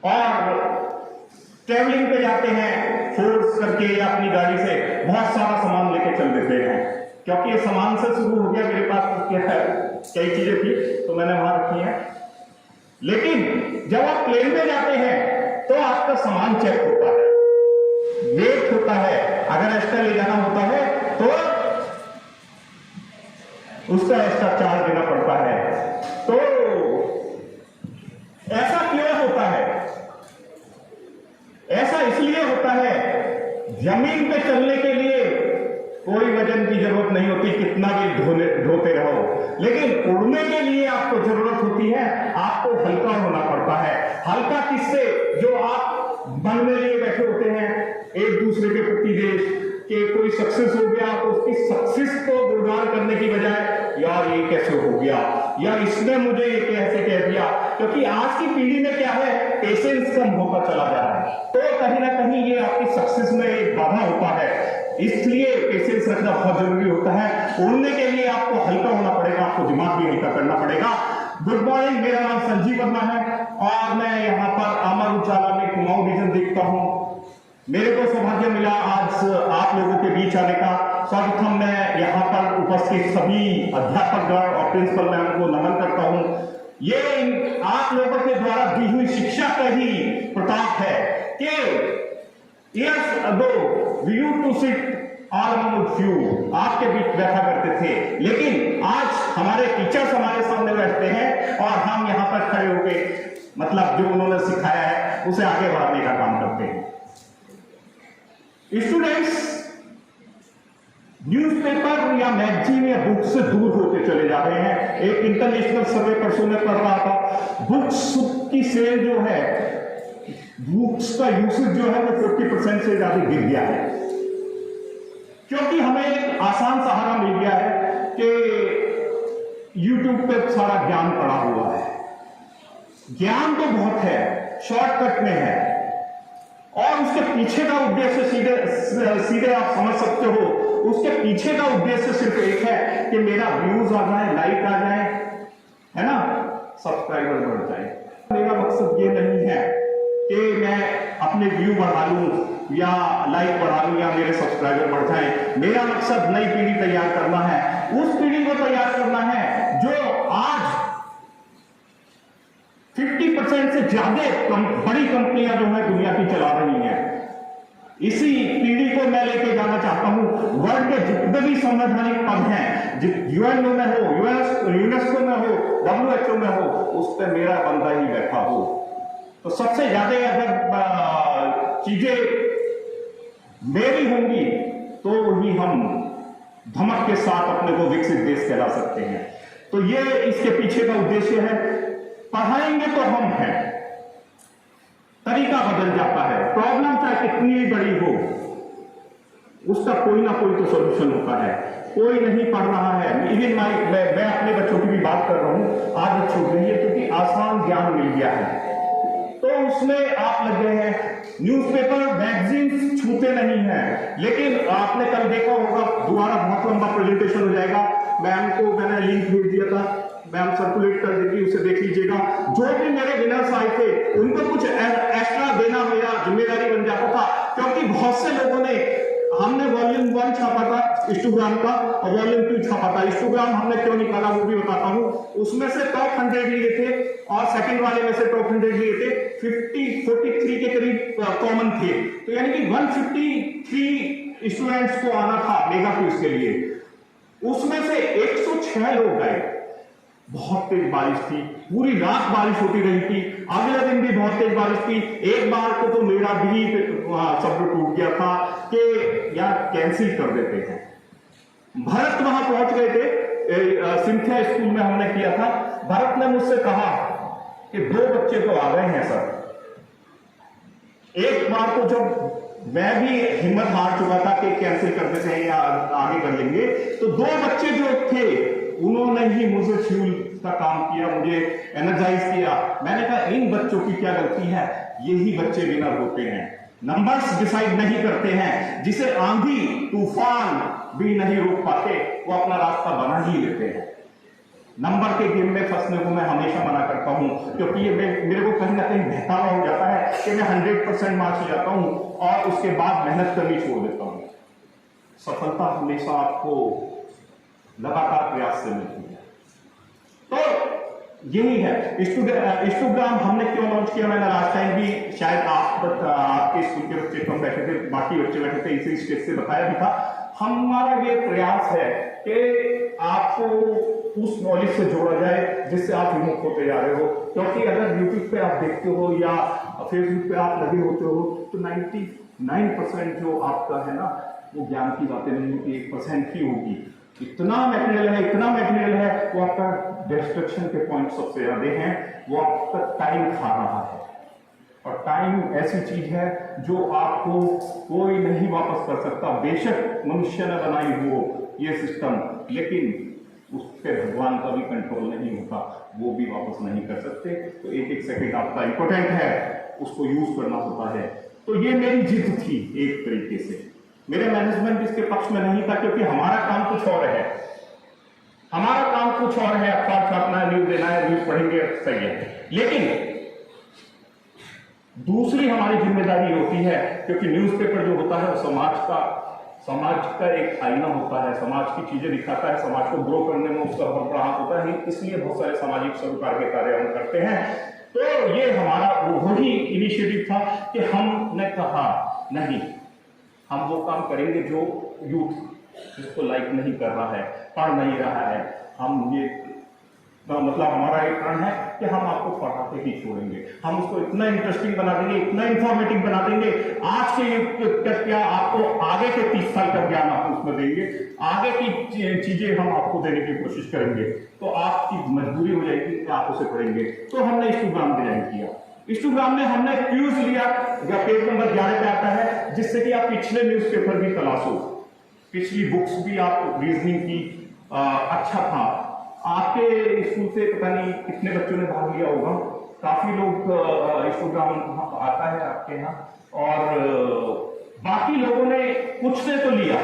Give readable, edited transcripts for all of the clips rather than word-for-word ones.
और ट्रेवलिंग पे जाते हैं फोर्स करके या अपनी गाड़ी से बहुत सारा सामान लेके चल देते हैं, क्योंकि ये सामान से शुरू हो गया। मेरे पास क्या है, कई चीजें थी तो मैंने वहां रखी हैं। लेकिन जब आप प्लेन में जाते हैं तो आपका सामान चेक होता है, वेट होता है। अगर एक्स्ट्रा ले जाना होता है तो उसका एक्स्ट्रा चार्ज देना पड़ता है। तो ऐसा क्यों होता है? ऐसा इसलिए होता है, जमीन पे चलने के लिए कोई वजन की जरूरत नहीं होती, कितना भी ढोते रहो। लेकिन उड़ने के लिए आपको जरूरत होती है, आपको हल्का होना पड़ता है। हल्का किससे? जो आप मन में लिए बैठे होते हैं एक दूसरे के प्रति देश के, कोई सक्सेस हो गया तो उसकी सक्सेस को गुणगान करने की बजाय यार ये कैसे हो गया, यार इसने मुझे ये कैसे कह दिया। क्योंकि आज की पीढ़ी में क्या है, पेशेंस कम होता चला जा रहा है, तो कहीं ना कहीं ये आपकी सक्सेस में एक बाधा होता है। इसलिए पेशेंस रखना बहुत जरूरी होता है। उड़ने के लिए आपको हल्का होना पड़ेगा, आपको दिमाग भी हल्का करना पड़ेगा। गुड मॉर्निंग, मेरा नाम संजीव वर्मा है और मैं यहाँ पर अमर उजाला में कुमाऊं विजन देखता हूँ। मेरे को सौभाग्य मिला आज आप लोगों के बीच आने का। सर्वप्रथम मैं यहाँ पर उपस्थित सभी अध्यापकगण और प्रिंसिपल मैम को नमन करता हूँ। ये आप लोगों के द्वारा दी हुई शिक्षा का ही प्रताप है कि years ago we used to sit all among you, आपके बीच बैठा करते थे, लेकिन आज हमारे टीचर्स हमारे सामने बैठते हैं और हम यहाँ पर खड़े होके मतलब जो उन्होंने सिखाया है उसे आगे बढ़ाने का काम करते हैं। स्टूडेंट्स न्यूज़पेपर या मैगजीन या बुक से दूर होते चले जा रहे हैं। एक इंटरनेशनल सर्वे परसों में पढ़ रहा था, बुक्स की सेल जो है, बुक्स का यूसेज जो है वो 40% से ज्यादा गिर गया है, क्योंकि हमें एक आसान सहारा मिल गया है कि YouTube पे सारा ज्ञान पड़ा हुआ है। ज्ञान तो बहुत है, शॉर्टकट में है, और उसके पीछे का उद्देश्य सीधे आप समझ सकते हो, उसके पीछे का उद्देश्य सिर्फ एक है कि मेरा व्यूज आ जाए, लाइक आ जाए, है ना, सब्सक्राइबर बढ़ जाए। मेरा मकसद ये नहीं है कि मैं अपने व्यू बढ़ा लूं या लाइक बढ़ा लूं या मेरे सब्सक्राइबर बढ़ जाए। मेरा मकसद नई पीढ़ी तैयार करना है, उस पीढ़ी को तैयार करना है जो आज 50% से ज्यादा बड़ी कंपनियां जो है दुनिया की चला रही हैं। इसी पीढ़ी को मैं लेके जाना चाहता हूं। वर्ल्ड के जितने भी संवैधानिक पद हैं, यूएन में हो, यूनेस्को में हो, WHO में हो, उस पर मेरा बंदा ही बैठा हो। तो सबसे ज्यादा अगर चीजें मेरी होंगी तो ही हम धमक के साथ अपने को विकसित देश कहला सकते हैं। तो ये इसके पीछे का उद्देश्य है। पढ़ाएंगे तो हम हैं, तरीका बदल जाता है। प्रॉब्लम चाहे कितनी भी बड़ी हो, उसका कोई ना कोई तो सोल्यूशन होता है। कोई नहीं पढ़ रहा है, इवन मैं अपने बच्चों की भी बात कर रहा हूं, आदत छूट गई है क्योंकि आसान ज्ञान मिल गया है, तो उसमें आप लग गए हैं। न्यूज़पेपर मैगजीन छूते नहीं हैं, लेकिन आपने कल देखा होगा, दोबारा बहुत लंबा प्रेजेंटेशन हो जाएगा, मैम को मैंने लिंक भेज दिया था, मैम सर्कुलेट कर देगी, उसे देख लीजिएगा। जो भी मेरे विनर्स आए थे उनको कुछ एक्स्ट्रा देना मेरा जिम्मेदारी बन जाता था, क्योंकि बहुत से लोगों ने, हमने वॉल्यूम 1 छापा था हिस्टोग्राम का और वॉल्यूम 2 छापा था। हिस्टोग्राम हमने क्यों निकाला वो भी बताता हूं। उसमें से टॉप 100 लिए थे और सेकंड वाले में से टॉप 100 लिए थे। 43 के करीब कॉमन थे, तो यानी कि 153 स्टूडेंट्स को आना था मेगा क्विज के लिए। उसमें से 106 लोग गए। बहुत तेज बारिश थी, पूरी रात बारिश होती रही थी, अगले दिन भी बहुत तेज बारिश थी। एक बार को तो मेरा भी शब्द टूट गया था कि यार कैंसिल कर देते हैं। भरत वहां पहुंच गए थे, सिंथिया स्कूल में हमने किया था। भरत ने मुझसे कहा कि 2 बच्चे तो आ गए हैं सर। एक बार तो जब मैं भी हिम्मत हार चुका था कि कैंसिल कर देते हैं या आगे कर लेंगे, तो 2 बच्चे जो थे उन्होंने ही मुझे फ्यूल का काम किया, मुझे एनर्जाइज किया। मैंने कहा इन बच्चों की क्या गलती है, यही बच्चे विनर होते हैं। नंबर्स डिसाइड नहीं करते हैं, जिसे आंधी तूफान भी नहीं रोक पाते वो अपना रास्ता बना ही लेते हैं। नंबर के गेम में फंसने को मैं हमेशा मना करता हूं, क्योंकि ये मेरे को कहीं ना कहीं बहकावा हो जाता है। कि मैं 100% मार्क्स ले जाता हूं और उसके बाद मेहनत करनी छोड़ देता हूं। सफलता हमेशा आपको लगातार प्रयास से मिलती है। तो यही है हिस्टोग्राम हमने क्यों लॉन्च किया। मैंने लास्ट टाइम भी शायद आपके स्कूल के बच्चे कम बैठे थे, बाकी बच्चे बैठे थे, इसी स्टेज से बताया भी था। हमारा ये प्रयास है कि आपको उस नॉलेज से जोड़ा जाए जिससे आप विमुख होते जा रहे हो। क्योंकि अगर यूट्यूब पे आप देखते हो या फेसबुक पे आप लगे होते हो तो 99% जो आपका है ना वो ज्ञान की बातें नहीं होती, 1% ही होगी। इतना मटेरियल है वो आपका डिस्ट्रक्शन के पॉइंट सबसे ज्यादा हैं, वो आपका टाइम खा रहा है। और टाइम ऐसी चीज है जो आपको कोई नहीं वापस कर सकता। बेशक मनुष्य ने बनाई हो ये सिस्टम, लेकिन उस पर भगवान का भी कंट्रोल नहीं होता, वो भी वापस नहीं कर सकते। तो एक सेकंड आपका इंपॉर्टेंट है, उसको यूज करना होता है। तो ये मेरी जिद थी एक तरीके से। मेरा मैनेजमेंट इसके पक्ष में नहीं था, क्योंकि हमारा काम कुछ और है। अखबार छापना है, न्यूज देना है, न्यूज पढ़ेंगे, सही है। लेकिन दूसरी हमारी जिम्मेदारी होती है, क्योंकि न्यूज़पेपर जो होता है वो समाज का एक आईना होता है, समाज की चीजें दिखाता है, समाज को ग्रो करने में उसका बहुत बड़ा हाथ होता है। इसलिए बहुत सारे सामाजिक सरोकार के कार्य हम करते हैं। तो ये हमारा वही इनिशिएटिव था कि हमने कहा नहीं, हम वो काम करेंगे जो यूथ जिसको लाइक नहीं कर रहा है, पढ़ नहीं रहा है, हम ये मतलब हमारा एक प्रण है कि हम आपको पढ़ाते ही छोड़ेंगे। हम उसको इतना इंटरेस्टिंग बना देंगे, इतना इंफॉर्मेटिव बना देंगे, आज के युग तक क्या आपको आगे के 30 साल का ज्ञान आप उसमें देंगे, आगे की चीजें हम आपको देने की कोशिश करेंगे। तो आपकी मजबूरी हो जाएगी कि आप उसे पढ़ेंगे। तो हमने हिस्टोग्राम डिजाइन किया। हिस्टोग्राम में हमने क्यूज लिया, पेज नंबर 11 पे आता है, जिससे कि आप पिछले न्यूज़पेपर भी तलाशो, पिछली बुक्स भी आप रीजनिंग की। अच्छा था, आपके स्कूल से पता नहीं कितने बच्चों ने भाग लिया होगा, काफी लोग हिस्टोग्राम आता है आपके यहाँ, और बाकी लोगों ने कुछ से तो लिया।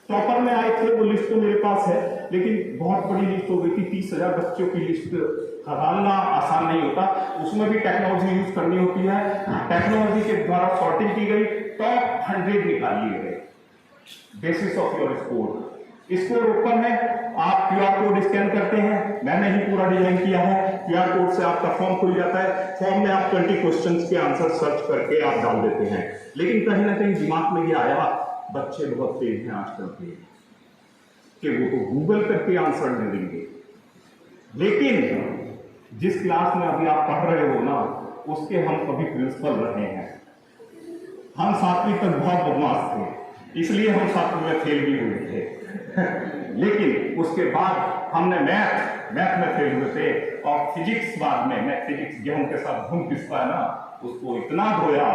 टॉपर में आए थे, वो लिस्ट तो मेरे पास है, लेकिन बहुत बड़ी लिस्ट हो गई थी। 30,000 बच्चों की लिस्ट खंगालना आसान नहीं होता, उसमें भी टेक्नोलॉजी यूज करनी होती है। टेक्नोलॉजी के द्वारा सॉर्टिंग की गई, टॉप 100 निकाल लिए गए basis of your score. Score open है, आप क्यूआर कोड स्कैन करते हैं, मैंने ही पूरा डिजाइन किया है। क्यूआर कोड से आपका फॉर्म खुल जाता है, फॉर्म में आप 20 क्वेश्चंस के आंसर सर्च करके आप डाल देते हैं। लेकिन कहीं ना कहीं दिमाग में ये आया, बच्चे बहुत तेज हैं आजकल के, कि वो तो गूगल करके आंसर दे देंगे। लेकिन जिस क्लास में अभी आप पढ़ रहे हो ना, उसके हम कभी प्रिंसिपल रहे हैं। हम 7वीं तक बहुत बदमाश थे, इसलिए हम 7वीं में फेल भी हुए थे। लेकिन उसके बाद हमने मैथ में फेल हुए थे, और फिजिक्स बाद में, मैं फिजिक्स गेहूं के साथ घूम पिसता है ना, उसको इतना धोया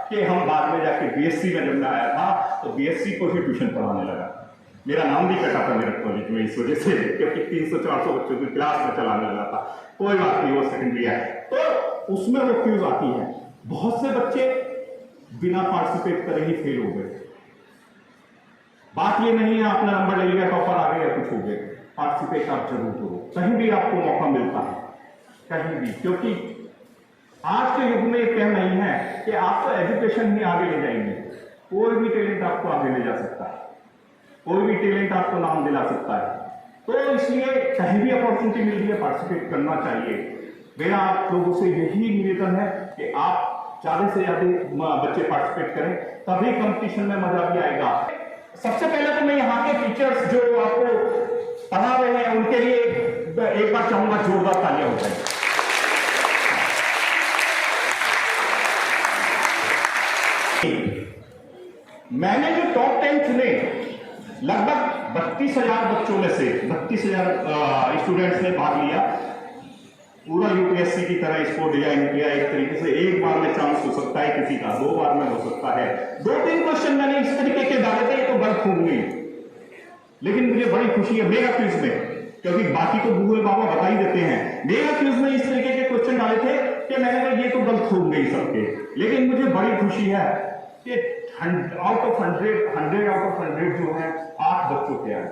कि हम बाद में जाके बीएससी में जब मैं आया था तो बीएससी को ही ट्यूशन पढ़ाने लगा। मेरा नाम भी कटा था मेरे कॉलेज में इस वजह से, क्योंकि 300-400 बच्चों की क्लास में चलाने लगा था। कोई बात नहीं, वो सेकेंडरी है। तो उसमें वो क्यूज आती है। बहुत से बच्चे बिना पार्टिसिपेट करे ही फेल हो गए। बात ये नहीं है आपने नंबर ले लिया, टॉपर आ गया, कुछ हो गया। पार्टिसिपेट आप जरूर करो, कहीं भी आपको मौका मिलता है, कहीं भी। क्योंकि आज के युग में क्या नहीं है कि आपको एजुकेशन ही आगे ले जाएंगे। कोई भी टैलेंट आपको आगे ले जा सकता है, कोई भी टैलेंट आपको नाम दिला सकता है। तो इसलिए कहीं भी अपॉर्चुनिटी मिल रही है, पार्टिसिपेट करना चाहिए। मेरा आप लोगों से यही निवेदन है कि आप ज्यादा से ज्यादा बच्चे पार्टिसिपेट करें, तभी कंपटीशन में मजा भी आएगा। सबसे पहले तो मैं यहाँ के टीचर्स जो आपको पढ़ा रहे हैं उनके लिए एक बार चाहूंगा जोरदार तालियां हो जाए। मैंने जो टॉप 10 चुने, लगभग 32,000 बच्चों में से 32,000 स्टूडेंट्स ने भाग लिया। पूरा यूपीएससी की तरह इसको डिजाइन किया। एक तरीके से एक बार में चांस हो सकता है किसी का, 2 बार में हो सकता है। 2-3 क्वेश्चन मैंने इस तरीके के डाले थे, तो गलत होंगे, लेकिन मुझे बड़ी खुशी है मेगा क्विज में, क्योंकि बाकी तो गूगल बाबा बता ही देते हैं। मेगा क्विज में इस तरीके के क्वेश्चन डाले थे कि मैंने कहा ये तो गलत होंगे ही सबके, लेकिन मुझे बड़ी खुशी है कि 100 आउट ऑफ 100 जो है 8 बच्चों के आए,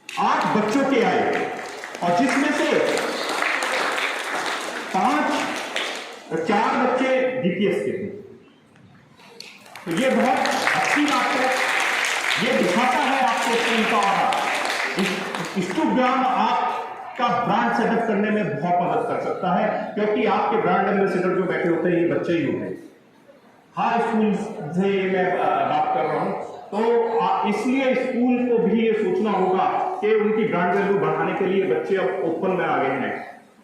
8 बच्चों के आए, और जिसमें से 5 और 4 बच्चे डीपीएस के थे। तो ये बहुत अच्छी बात है, ये दिखाता है आपको स्कूल का और इंस्टाग्राम आपका ब्रांड सेटअप करने में बहुत मदद कर सकता है, क्योंकि आपके ब्रांड एम्बेसडर जो बैठे होते हैं ये बच्चे ही होते हैं। हर स्कूल से मैं बात कर रहा हूं, तो इसलिए स्कूल को भी ये सोचना होगा कि उनकी ब्रांड वैल्यू बढ़ाने के लिए बच्चे अब ओपन में आ गए हैं,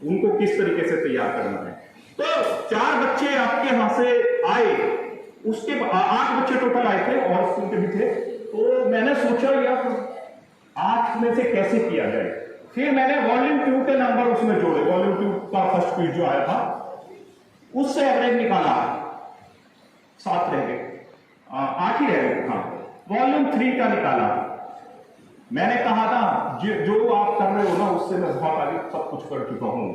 उनको किस तरीके से तैयार करना है। तो 4 बच्चे आपके यहां से आए, उसके 8 बच्चे टोटल आए थे और स्कूल के भी थे। तो मैंने सोचा यार 8 में से कैसे किया जाए। फिर मैंने वॉल्यूम 2 के नंबर उसमें जोड़े, वॉल्यूम 2 का फर्स्ट क्विज जो आया था उससे एवरेज निकाला, 7 रह गए, 8 ही रह गए। हाँ, वॉल्यूम 3 का निकाला। मैंने कहा था जो आप कर रहे हो ना उससे मैं बहुत आगे सब कुछ कर चुका हूं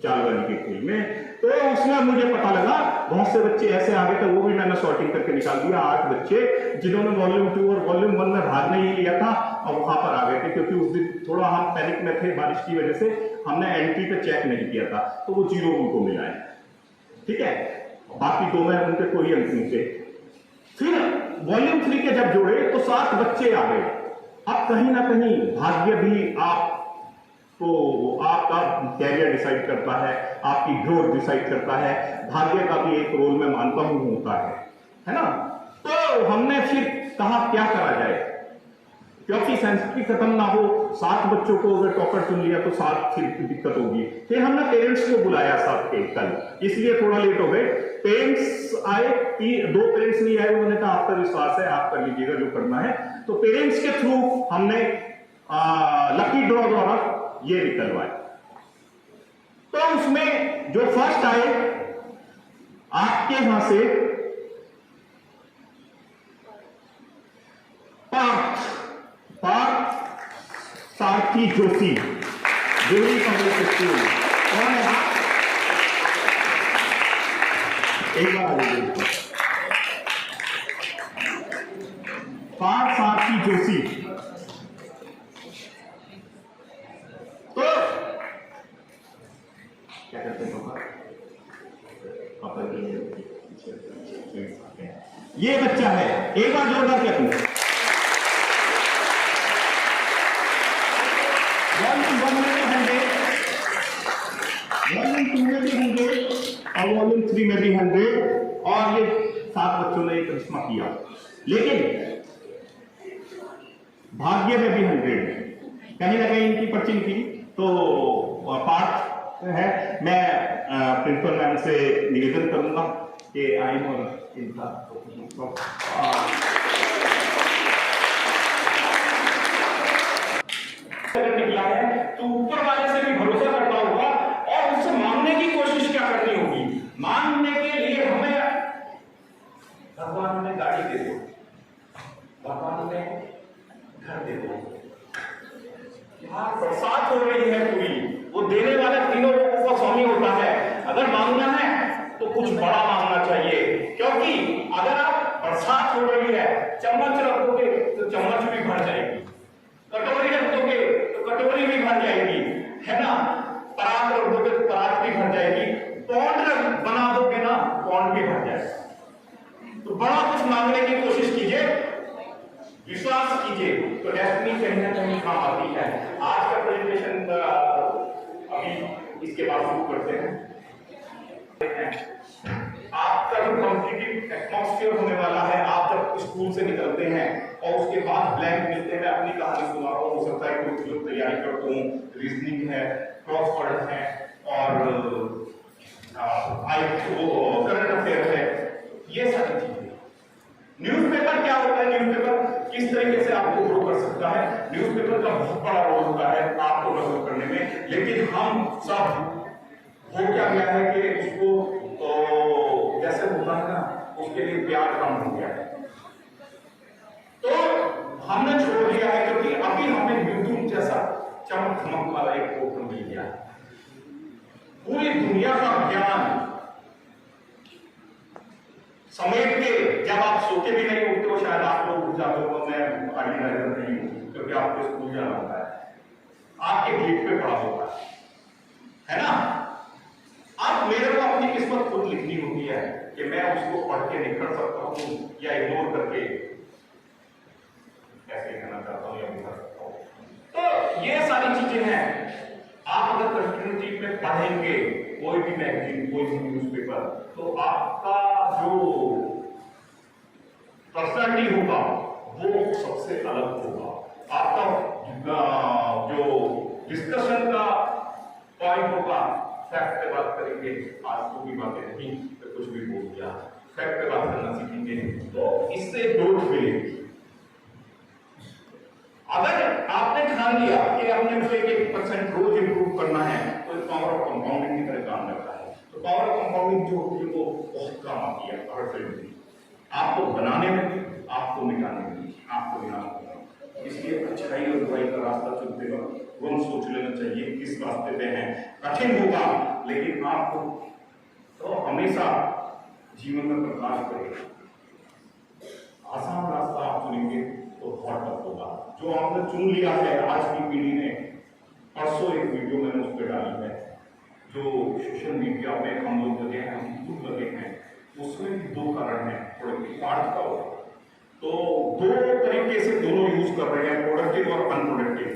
चाल वाली के खेल में। तो उसमें मुझे पता लगा बहुत से बच्चे ऐसे आ गए थे, वो भी मैंने सॉर्टिंग करके निकाल दिया। 8 बच्चे जिन्होंने वॉल्यूम 2 और वॉल्यूम 1 में भाग नहीं लिया था और वहां पर आ गए थे, क्योंकि उस दिन थोड़ा हम पैनिक में थे बारिश की वजह से, हमने एंट्री पे चेक नहीं किया था, तो वो 0 उनको मिला है। ठीक है, बाकी 2 में उनके कोई अंक नहीं थे। फिर वॉल्यूम 3 के जब जोड़े तो 7 बच्चे आ गए। अब कहीं ना कहीं भाग्य भी आपको, आपका कैरियर डिसाइड करता है, आपकी ग्रोथ डिसाइड करता है, भाग्य का भी एक रोल मैं मानता हूं होता है ना। तो हमने फिर कहा क्या करा जाए, क्योंकि संस्कृति खत्म ना हो, 7 बच्चों को अगर टॉपर चुन लिया तो 7 फिर दिक्कत होगी। फिर हमने पेरेंट्स को बुलाया सबके कल, इसलिए थोड़ा लेट हो गए। पेरेंट्स आए, 2 पेरेंट्स नहीं आए, उन्होंने कहा आपका विश्वास है आप कर लीजिएगा जो करना है। तो पेरेंट्स के थ्रू हमने लकी ड्रॉ द्वारा ये निकलवाए। तो उसमें जो फर्स्ट आए आपके यहां से पार्थ सारथी जोशी, जोड़ी पब्लिक स्कूल। कौन है आप? एक बार आइए। पार्थ सारथी जोशी। तो क्या करते हैं पापा? ये बच्चा है, एक बार जोरदार क्या पूछे। वॉल्यूम 2 में भी 100 और वॉल्यूम 3 में भी 100, और ये 7 बच्चों ने एक करिश्मा किया, लेकिन भाग्य में भी 100। कहीं ना कहीं इनकी पर्ची निकली। तो पार्थ है, मैं प्रिंसिपल मैम से निवेदन करूंगा कि आए और इनका निकला है तो ऊपर वाले से भी भरोसा करना होगा और उससे मांगने की कोशिश क्या करनी होगी। मांगने के लिए हमें भगवान ने गाड़ी दे दो, भगवान ने घर दे दो, यहाँ बरसात हो रही है पूरी, वो देने वाले तीनों लोगों का स्वामी होता है। अगर मांगना है तो कुछ बड़ा मांगना चाहिए, क्योंकि अगर आप बरसात हो रही है चम्मच रखोगे तो चम्मच भी भर जाएगी, कटोरी रख दोगे तो कटोरी भी भर जाएगी, है ना, परात रख दोगे तो परात भी भर जाएगी, पौंड बना दोगे ना पौंड भी भर जाएगा। तो बड़ा कुछ मांगने की कोशिश कीजिए, विश्वास कीजिए, तो डेस्टिनी कहीं ना कहीं काम आती है। आज का प्रेजेंटेशन अभी इसके बाद शुरू करते हैं। आपका जो कॉम्पिटिटिव एटमॉस्फेयर होने वाला है, आप जब स्कूल से निकलते हैं और उसके बाद ब्लैंक मिलते हैं, अपनी कहानी सुना रहा हूँ, हो सकता है कुछ लोग तैयारी करते हूँ, रीजनिंग है, क्रॉस वर्ड है और करंट अफेयर है, ये सारी चीजें। न्यूज़पेपर क्या होता है, न्यूज़पेपर किस तरीके से आपको ग्रो कर सकता है, न्यूज़पेपर का बहुत बड़ा रोल होता है आपको डेवलप करने में। लेकिन हम सब हो क्या गया है कि उसको जैसे होता है ना, उसके लिए प्यार कम हो गया है, तो हमने छोड़ दिया है, क्योंकि अभी हमें यूट्यूब जैसा चमक धमक वाला एक पोर्टल मिल गया है। पूरी दुनिया का ज्ञान समेट के जब आप सोते भी नहीं उठते हो, शायद आप लोग उठ जाते हो, मैं ऑर्डिनरी नहीं हूं, क्योंकि आपको स्कूल जाना होता है, आपके गेट पे पड़ा होता है ना। अब मेरे को अपनी किस्मत खुद कि मैं उसको पढ़ के निखर सकता हूँ या इग्नोर करके ऐसे कहना चाहता हूँ या बिखर सकता हूँ। तो ये सारी चीजें हैं। आप अगर कंटिन्यूटी में पढ़ेंगे कोई भी मैगजीन, कोई भी न्यूज़पेपर, तो आपका जो पर्सनैलिटी होगा वो सबसे अलग होगा। आपका जो डिस्कशन का पॉइंट होगा, फैक्ट पे बात करेंगे, आज को भी बातें नहीं तो कुछ भी बोल दिया, फैक्ट पे बात करना सीखेंगे तो इससे ग्रोथ मिलेगी। अगर आपने ठान लिया कि आपने मुझे 1% रोज इंप्रूव करना है तो पावर ऑफ कंपाउंडिंग की तरह काम करता है। तो पावर ऑफ कंपाउंडिंग जो होती है वो बहुत काम आती है हर फील्ड में, आपको बनाने में भी, आपको मिटाने में भी, आपको गिनाना होगा। इसलिए अच्छाई और बुराई का रास्ता चुनते वक्त हम सोच लेना चाहिए किस रास्ते पे हैं। कठिन होगा लेकिन आपको तो हमेशा जीवन में प्रकाश करेगा। आसान रास्ता आप चुनेंगे तो बहुत टफ होगा। जो आपने चुन लिया है आज की पीढ़ी ने, परसों एक वीडियो मैंने उस पर डाली है, जो सोशल मीडिया में हम लोग लगे हैं, हम खुद लगे हैं, उसमें भी दो कारण हैं, प्रोडक्टिव पार्ट का होगा। तो दो तरीके से दोनों यूज कर रहे हैं, प्रोडक्टिव और अनप्रोडक्टिव।